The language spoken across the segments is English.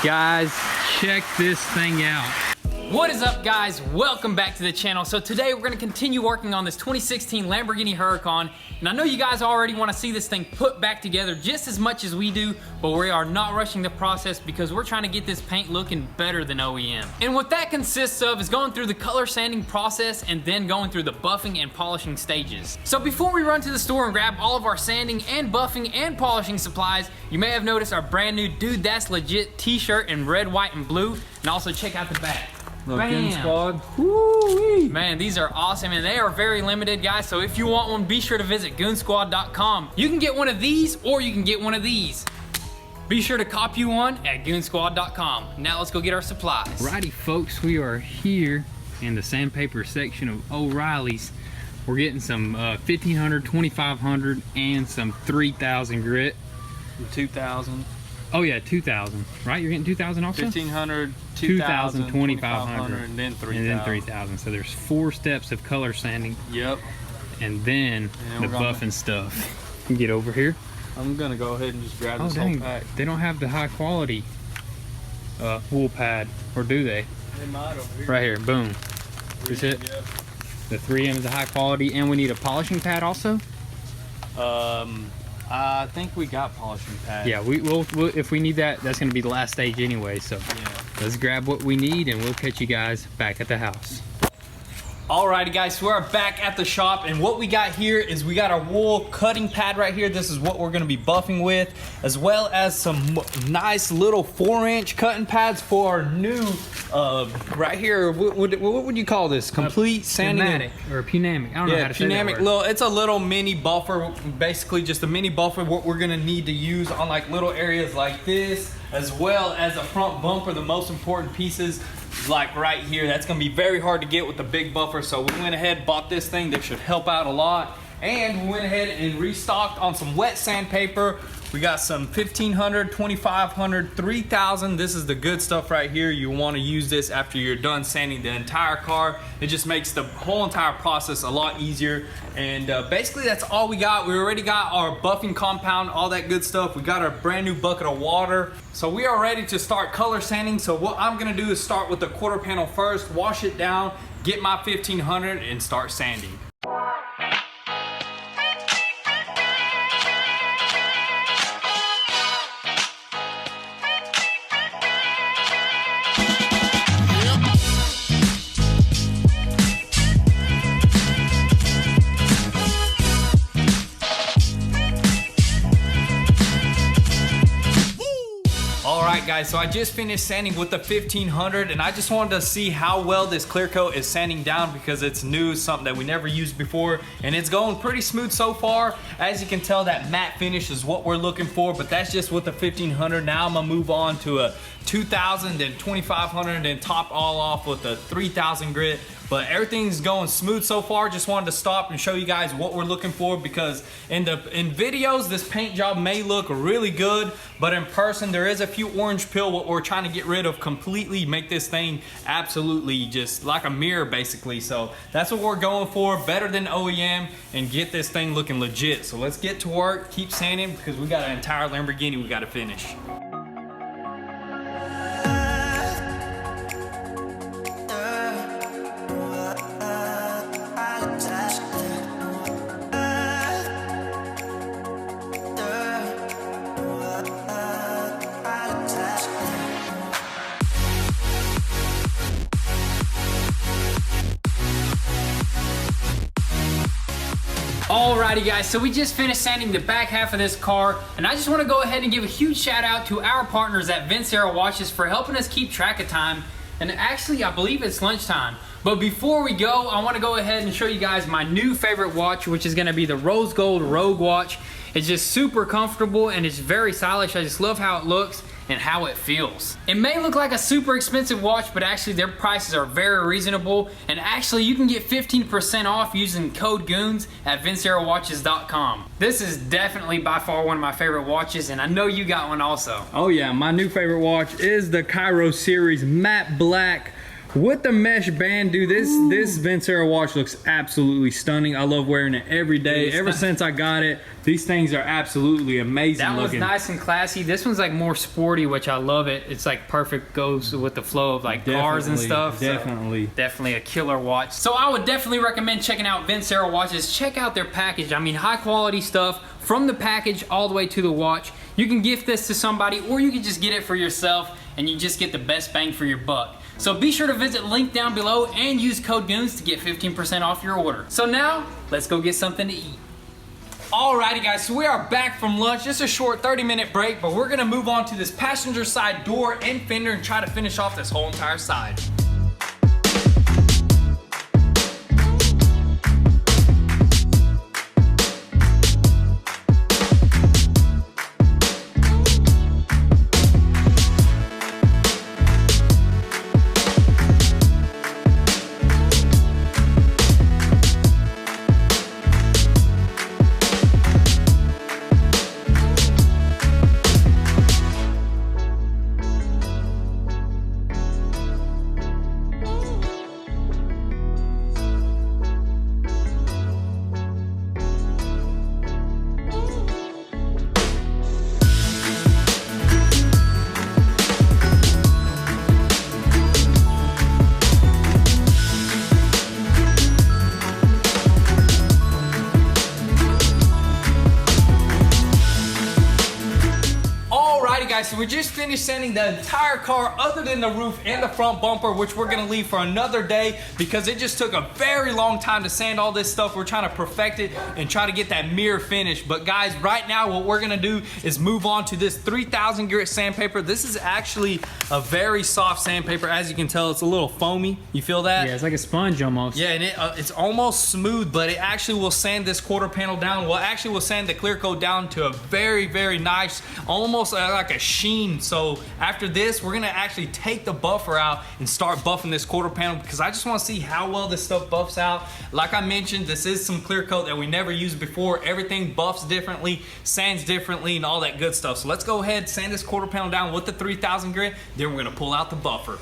Guys, check this thing out. What is up, guys? Welcome back to the channel. So today we're gonna continue working on this 2016 Lamborghini Huracan. And I know you guys already wanna see this thing put back together just as much as we do, but we are not rushing the process because we're trying to get this paint looking better than OEM. And what that consists of is going through the color sanding process and then going through the buffing and polishing stages. So before we run to the store and grab all of our sanding and buffing and polishing supplies, you may have noticed our brand new Dude That's Legit t-shirt in red, white, and blue. And also check out the back. Gun Squad. Woo-wee. Man, these are awesome and they are very limited, guys. So if you want one, be sure to visit goonsquad.com. You can get one of these or you can get one of these. Be sure to cop you one at goonsquad.com. Now let's go get our supplies. Righty folks, we are here in the sandpaper section of O'Reilly's. We're getting some 1500, 2500, and some 3000 grit. 2000. Oh yeah, 2000, right? You're getting 2000 also? 1500, 2000, 2500, and then 3000. And then 3000. So there's 4 steps of color sanding. Yep. And then the buffing stuff. You get over here. I'm gonna go ahead and just grab this whole pack. They don't have the high quality wool pad, or do they? They might over here. Right here, boom. Is it? Yep. The 3M is the high quality, and we need a polishing pad also? I think we got polishing pads. Yeah, we'll if we need that, that's gonna be the last stage anyway, so yeah. Let's grab what we need and we'll catch you guys back at the house. Alrighty guys, so we're back at the shop and what we got here is we got our wool cutting pad right here. This is what we're gonna be buffing with, as well as some nice little 4-inch cutting pads for our new, right here, what would you call this? Complete sanding? Pneumatic, or pneumatic, I don't know how to say that word. It's a little mini buffer, basically just a mini buffer, what we're gonna need to use on like little areas like this, as well as a front bumper, the most important pieces. Like right here, that's gonna be very hard to get with the big buffer, so we went ahead, bought this thing that should help out a lot. And we went ahead and restocked on some wet sandpaper. We got some 1500, 2500, 3000. This is the good stuff right here. You want to use this after you're done sanding the entire car. It just makes the whole entire process a lot easier. And basically that's all we got. We already got our buffing compound, all that good stuff. We got our brand new bucket of water. So we are ready to start color sanding. So what I'm gonna do is start with the quarter panel first, wash it down, get my 1500 and start sanding. Alright guys, so I just finished sanding with the 1500 and I just wanted to see how well this clear coat is sanding down because it's new, something that we never used before, and it's going pretty smooth so far. As you can tell, that matte finish is what we're looking for, but that's just with the 1500. Now I'm gonna move on to a 2000 and 2500 and top all off with the 3000 grit. But everything's going smooth so far. Just wanted to stop and show you guys what we're looking for, because in videos this paint job may look really good, but in person there is a few orange peel what we're trying to get rid of completely, make this thing absolutely just like a mirror basically. So that's what we're going for, better than OEM, and get this thing looking legit. So let's get to work, keep sanding, because we got an entire Lamborghini we got to finish. Alrighty guys, so we just finished sanding the back half of this car, and I just want to go ahead and give a huge shout out to our partners at Vincera Watches for helping us keep track of time. And actually, I believe it's lunchtime. But before we go, I want to go ahead and show you guys my new favorite watch, which is going to be the Rose Gold Rogue watch. It's just super comfortable and it's very stylish. I just love how it looks and how it feels. It may look like a super expensive watch, but actually their prices are very reasonable. And actually you can get 15% off using code GOONS at vincerawatches.com. This is definitely by far one of my favorite watches, and I know you got one also. Oh yeah, my new favorite watch is the Cairo series matte black with the mesh band. Dude, this Vincera watch looks absolutely stunning. I love wearing it every day. Ever since I got it, These things are absolutely amazing That one's looking. nice and classy. This one's like more sporty, which I love it. It's like perfect, goes with the flow of like cars and stuff. Definitely. So definitely a killer watch. So I would definitely recommend checking out Vincero watches. Check out their package. I mean, high quality stuff from the package all the way to the watch. You can gift this to somebody, or you can just get it for yourself and you just get the best bang for your buck. So be sure to visit link down below and use code GOONS to get 15% off your order. So now, let's go get something to eat. Alrighty guys, so we are back from lunch. Just a short 30-minute break, but we're gonna move on to this passenger side door and fender and try to finish off this whole entire side. Guys, so we just finished sanding the entire car other than the roof and the front bumper, which we're gonna leave for another day because it just took a very long time to sand all this stuff. We're trying to perfect it and try to get that mirror finish. But guys, right now what we're gonna do is move on to this 3000 grit sandpaper. This is actually a very soft sandpaper. As you can tell, it's a little foamy. You feel that? Yeah, it's like a sponge almost. Yeah, and it's almost smooth, but it actually will sand this quarter panel down. Well, actually will sand the clear coat down to a very, very nice, almost like a sheen. So after this, we're gonna actually take the buffer out and start buffing this quarter panel because I just want to see how well this stuff buffs out. Like I mentioned, this is some clear coat that we never used before. Everything buffs differently, sands differently, and all that good stuff. So let's go ahead, sand this quarter panel down with the 3000 grit, then we're gonna pull out the buffer.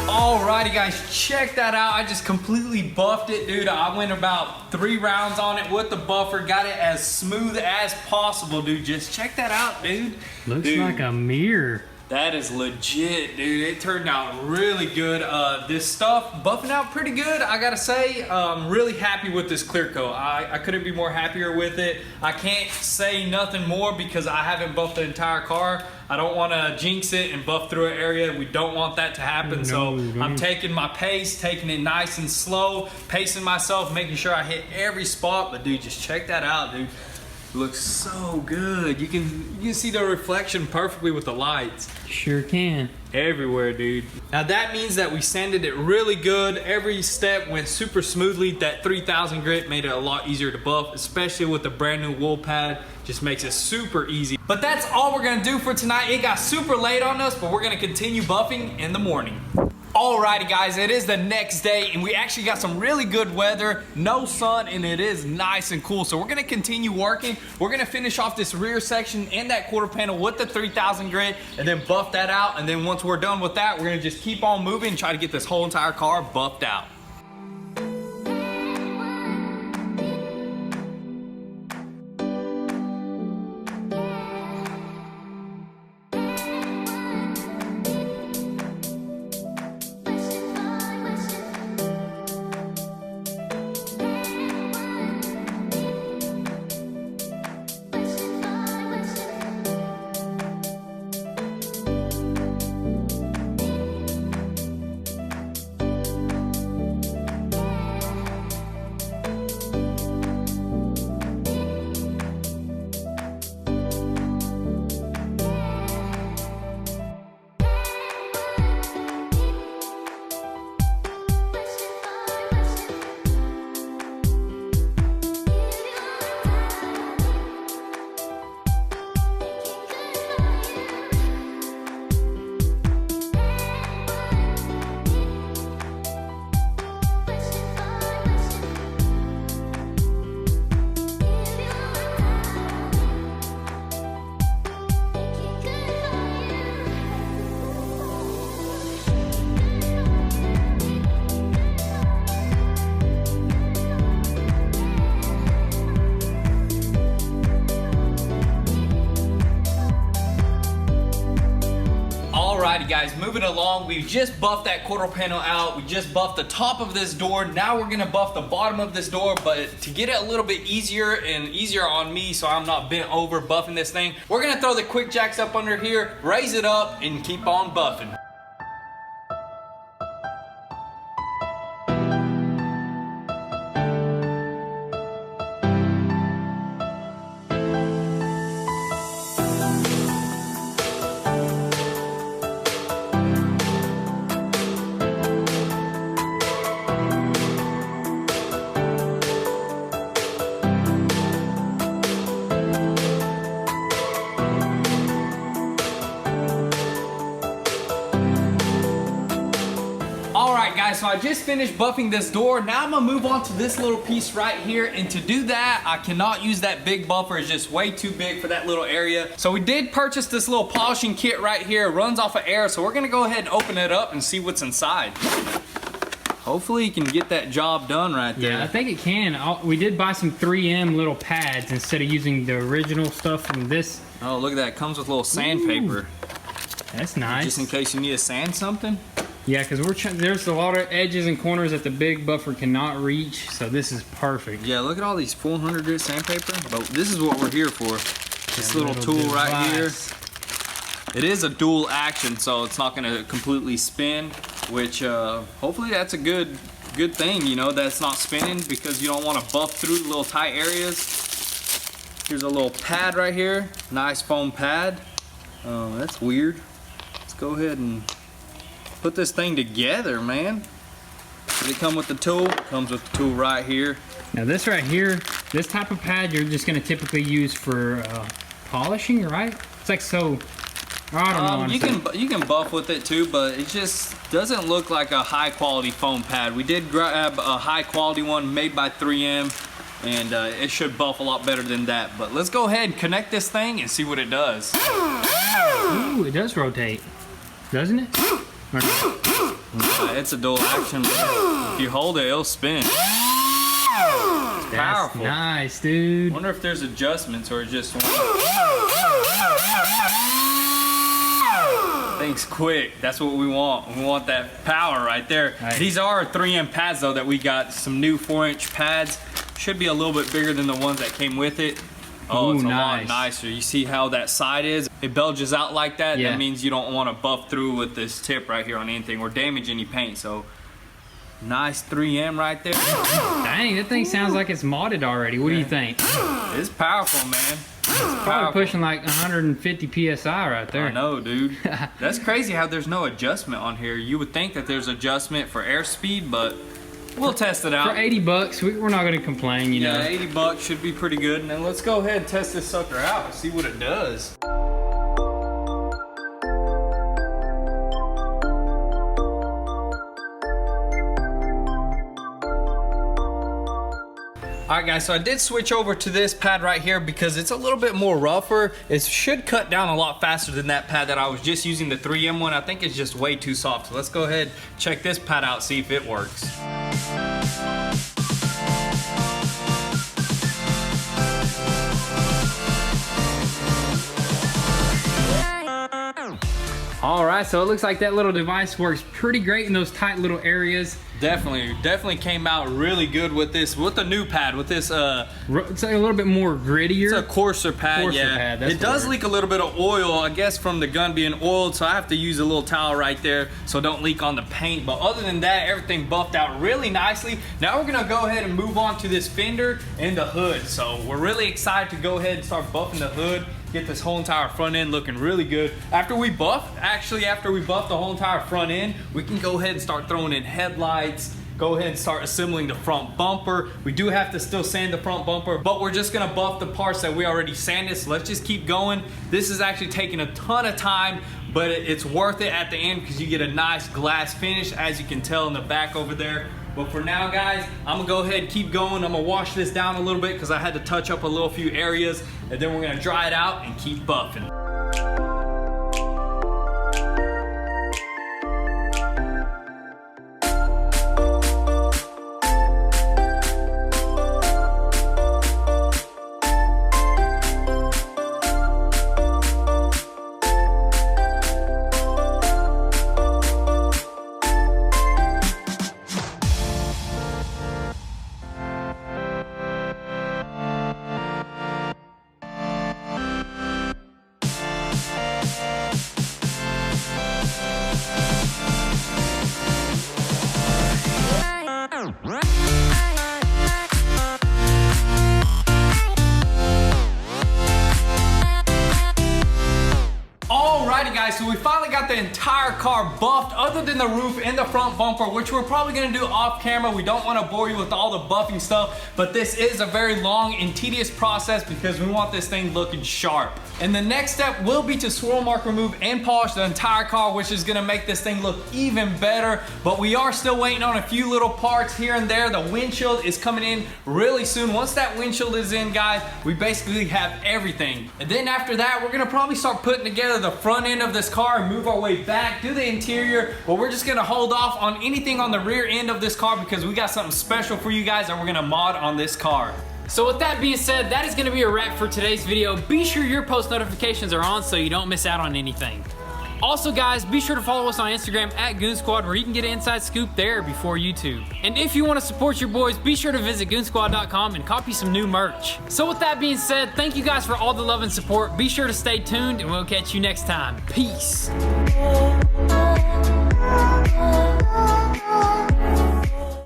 Alrighty guys, check that out. I just completely buffed it, dude. I went about 3 rounds on it with the buffer, got it as smooth as possible, dude. Just check that out, dude. Looks like a mirror. That is legit, dude. It turned out really good. This stuff buffing out pretty good, I gotta say. I'm really happy with this clear coat. I couldn't be more happier with it. I can't say nothing more because I haven't buffed the entire car. I don't want to jinx it and buff through an area. We don't want that to happen. No, so dude. I'm taking my pace, taking it nice and slow, pacing myself, making sure I hit every spot. But dude, just check that out, dude. Looks so good. You can see the reflection perfectly with the lights. Sure can. Everywhere, dude. Now that means that we sanded it really good. Every step went super smoothly. That 3000 grit made it a lot easier to buff, especially with the brand new wool pad. Just makes it super easy. But that's all we're gonna do for tonight. It got super late on us, but we're gonna continue buffing in the morning. Alrighty guys, it is the next day and we actually got some really good weather, no sun, and it is nice and cool. So we're gonna continue working. We're gonna finish off this rear section and that quarter panel with the 3000 grit and then buff that out. And then once we're done with that, we're gonna just keep on moving and try to get this whole entire car buffed out. Alrighty guys, moving along, we just buffed that quarter panel out, we just buffed the top of this door, now we're gonna buff the bottom of this door, but to get it a little bit easier on me so I'm not bent over buffing this thing, we're gonna throw the quick jacks up under here, raise it up, and keep on buffing. Alright guys, so I just finished buffing this door. Now I'm gonna move on to this little piece right here, and to do that, I cannot use that big buffer. It's just way too big for that little area. So we did purchase this little polishing kit right here. It runs off of air, so we're gonna go ahead and open it up and see what's inside. Hopefully you can get that job done right there. Yeah, I think it can. We did buy some 3M little pads instead of using the original stuff from this. Oh, look at that. It comes with a little sandpaper. That's nice. Just in case you need to sand something. Yeah, because there's a lot of edges and corners that the big buffer cannot reach, so this is perfect. Yeah, look at all these 400 grit sandpaper. But this is what we're here for. This little tool right here. It is a dual action, so it's not gonna completely spin, which hopefully that's a good thing, you know, that's not spinning, because you don't want to buff through the little tight areas. Here's a little pad right here, nice foam pad. That's weird. Let's go ahead and put this thing together, man. Does it come with the tool? It comes with the tool right here. Now this right here, this type of pad you're just gonna typically use for polishing, right? It's like so, I don't know honestly. You can buff with it too, but it just doesn't look like a high quality foam pad. We did grab a high quality one made by 3M, and it should buff a lot better than that. But let's go ahead and connect this thing and see what it does. Ooh, it does rotate, doesn't it? It's a dual action. If you hold it, it'll spin. It's powerful. Nice, dude. Wonder if there's adjustments or just things quick. That's what we want. We want that power right there. Right. These are 3M pads though that we got. Some new 4-inch pads. Should be a little bit bigger than the ones that came with it. Oh, ooh, it's a nice. lot nicer. You see how that side is? It belges out like that. Yeah. That means you don't want to buff through with this tip right here on anything or damage any paint. So nice 3M right there. Dang, that thing sounds like it's modded already. What do you think? It's powerful, man. It's Probably powerful. pushing like 150 PSI right there. I know, dude. That's crazy how there's no adjustment on here. You would think that there's adjustment for airspeed, but we'll test it out. For 80 bucks, we're not gonna complain, you know. Yeah, 80 bucks should be pretty good. And then let's go ahead and test this sucker out and see what it does. All right guys, so I did switch over to this pad right here because it's a little bit more rougher. It should cut down a lot faster than that pad that I was just using, the 3M one. I think it's just way too soft. So let's go ahead, check this pad out, see if it works. All right, so it looks like that little device works pretty great in those tight little areas. Definitely came out really good with this, with the new pad, with this. It's like a little bit more grittier. It's a coarser pad, yeah. It does leak a little bit of oil, I guess, from the gun being oiled, so I have to use a little towel right there so don't leak on the paint. But other than that, everything buffed out really nicely. Now we're gonna go ahead and move on to this fender and the hood. So we're really excited to go ahead and start buffing the hood, get this whole entire front end looking really good. After we buff the whole entire front end, we can go ahead and start throwing in headlights, go ahead and start assembling the front bumper. We do have to still sand the front bumper, but we're just gonna buff the parts that we already sanded, so let's just keep going. This is actually taking a ton of time, but it's worth it at the end because you get a nice glass finish, as you can tell in the back over there. But for now, guys, I'm gonna go ahead and keep going. I'm gonna wash this down a little bit because I had to touch up a few areas, and then we're gonna dry it out and keep buffing. Guys, so we finally got the entire car buffed other than the roof and the front bumper, which we're probably going to do off camera. We don't want to bore you with all the buffing stuff, but this is a very long and tedious process because we want this thing looking sharp. And the next step will be to swirl mark, remove, and polish the entire car, which is going to make this thing look even better. But we are still waiting on a few little parts here and there. The windshield is coming in really soon. Once that windshield is in, guys, we basically have everything. And then after that, we're going to probably start putting together the front end of this car and move our way back, do the interior, but we're just gonna hold off on anything on the rear end of this car because we got something special for you guys that we're gonna mod on this car. So with that being said, that is gonna be a wrap for today's video. Be sure your post notifications are on so you don't miss out on anything. Also guys, be sure to follow us on Instagram at Goon Squad, where you can get an inside scoop there before YouTube. And if you want to support your boys, be sure to visit goonsquad.com and copy some new merch. So with that being said, thank you guys for all the love and support. Be sure to stay tuned and we'll catch you next time. Peace.